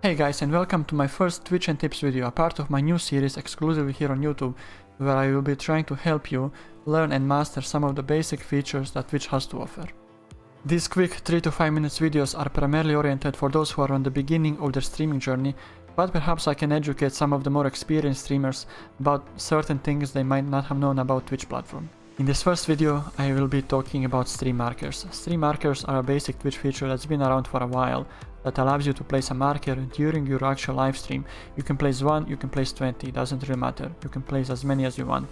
Hey guys, and welcome to my first Twitch and Tips video, a part of my new series exclusively here on YouTube, where I will be trying to help you learn and master some of the basic features that Twitch has to offer. These quick 3 to 5 minutes videos are primarily oriented for those who are on the beginning of their streaming journey, but perhaps I can educate some of the more experienced streamers about certain things they might not have known about Twitch platform. In this first video, I will be talking about stream markers. Stream markers are a basic Twitch feature that's been around for a while that allows you to place a marker during your actual live stream. You can place 1, you can place 20, it doesn't really matter. You can place as many as you want.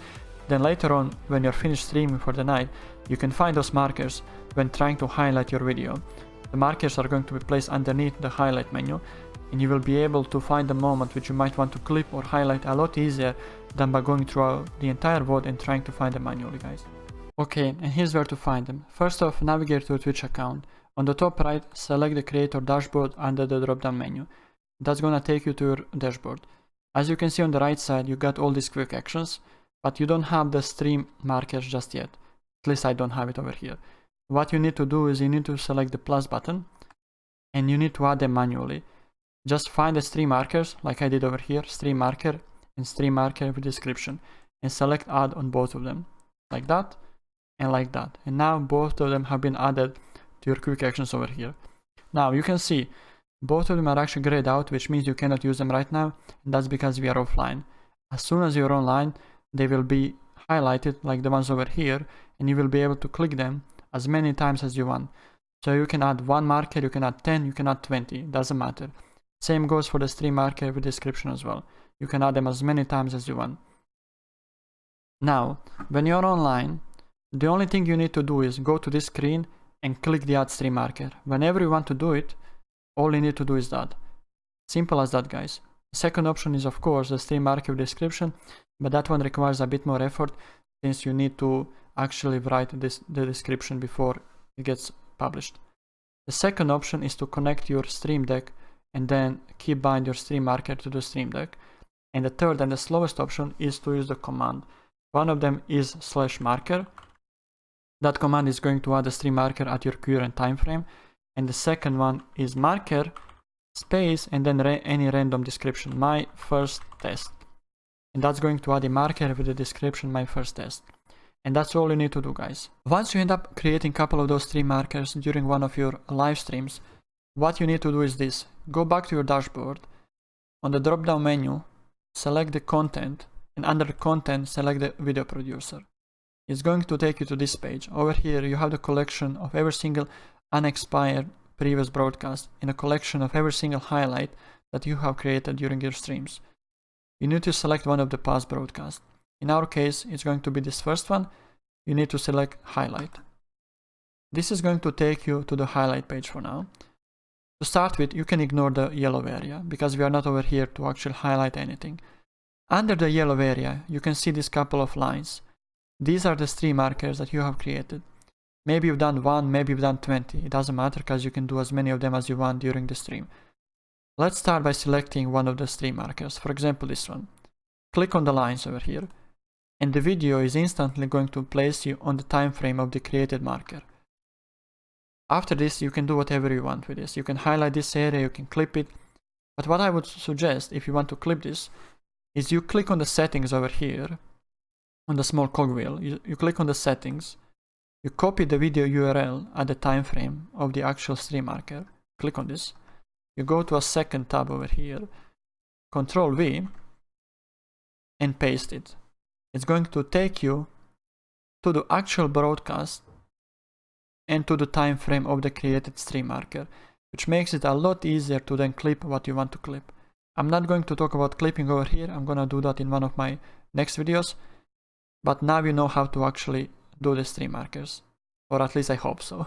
Then later on, when you're finished streaming for the night, you can find those markers when trying to highlight your video. The markers are going to be placed underneath the highlight menu, and you will be able to find the moment which you might want to clip or highlight a lot easier than by going through the entire VOD and trying to find them manually, guys. Okay, and here's where to find them. First off, navigate to your Twitch account. On the top right, select the creator dashboard under the drop-down menu. That's gonna take you to your dashboard. As you can see on the right side, you got all these quick actions, but you don't have the stream markers just yet. At least I don't have it over here. What you need to do is you need to select the plus button, and you need to add them manually. Just find the stream markers, like I did over here, stream marker and stream marker with description, and select add on both of them, like that and like that. And now both of them have been added to your quick actions over here. Now you can see both of them are actually grayed out, which means you cannot use them right now, and that's because we are offline. As soon as you're online, they will be highlighted like the ones over here, and you will be able to click them as many times as you want. So you can add 1 marker, you can add 10, you can add 20, doesn't matter. Same goes for the stream marker with description as well. You can add them as many times as you want. Now, when you're online, the only thing you need to do is go to this screen and click the add stream marker. Whenever you want to do it, all you need to do is that. Simple as that, guys. The second option is of course the stream marker with description, but that one requires a bit more effort since you need to actually write the description before it gets published. The second option is to connect your stream deck and then keep bind your stream marker to the stream deck. And the third and the slowest option is to use the command. One of them is /marker. That command is going to add a stream marker at your current time frame. And the second one is marker space and then any random description, my first test. And that's going to add a marker with the description, my first test. And that's all you need to do, guys. Once you end up creating a couple of those stream markers during one of your live streams, what you need to do is this. Go back to your dashboard. On the drop down menu, select the content, and under the content, select the video producer. It's going to take you to this page. Over here, you have the collection of every single unexpired previous broadcast and a collection of every single highlight that you have created during your streams. You need to select one of the past broadcasts. In our case, it's going to be this first one. You need to select highlight. This is going to take you to the highlight page for now. To start with, you can ignore the yellow area because we are not over here to actually highlight anything. Under the yellow area, you can see this couple of lines. These are the stream markers that you have created. Maybe you've done 1, maybe you've done 20. It doesn't matter because you can do as many of them as you want during the stream. Let's start by selecting one of the stream markers. For example, this one. Click on the lines over here, and the video is instantly going to place you on the time frame of the created marker. After this, you can do whatever you want with this. You can highlight this area, you can clip it. But what I would suggest, if you want to clip this, is you click on the settings over here, on the small cogwheel. You click on the settings, you copy the video URL at the time frame of the actual stream marker. Click on this. You go to a second tab over here, Control V, and paste it. It's going to take you to the actual broadcast and to the time frame of the created stream marker, which makes it a lot easier to then clip what you want to clip. I'm not going to talk about clipping over here. I'm gonna do that in one of my next videos, but now you know how to actually do the stream markers, or at least I hope so.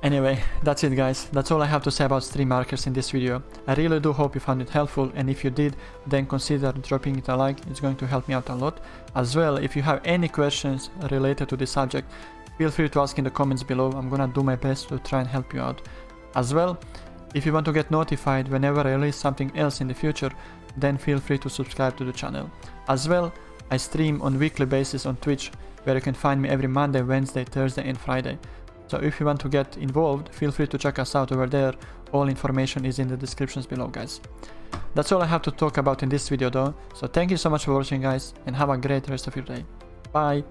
Anyway, that's it, guys. That's all I have to say about stream markers in this video. I really do hope you found it helpful, and if you did, then consider dropping it a like. It's going to help me out a lot. As well, if you have any questions related to this subject, feel free to ask in the comments below. I'm gonna do my best to try and help you out. As well, if you want to get notified whenever I release something else in the future, then feel free to subscribe to the channel. As well, I stream on weekly basis on Twitch, where you can find me every Monday, Wednesday, Thursday and Friday. So if you want to get involved, feel free to check us out over there. All information is in the descriptions below, guys. That's all I have to talk about in this video though, so thank you so much for watching, guys, and have a great rest of your day. Bye!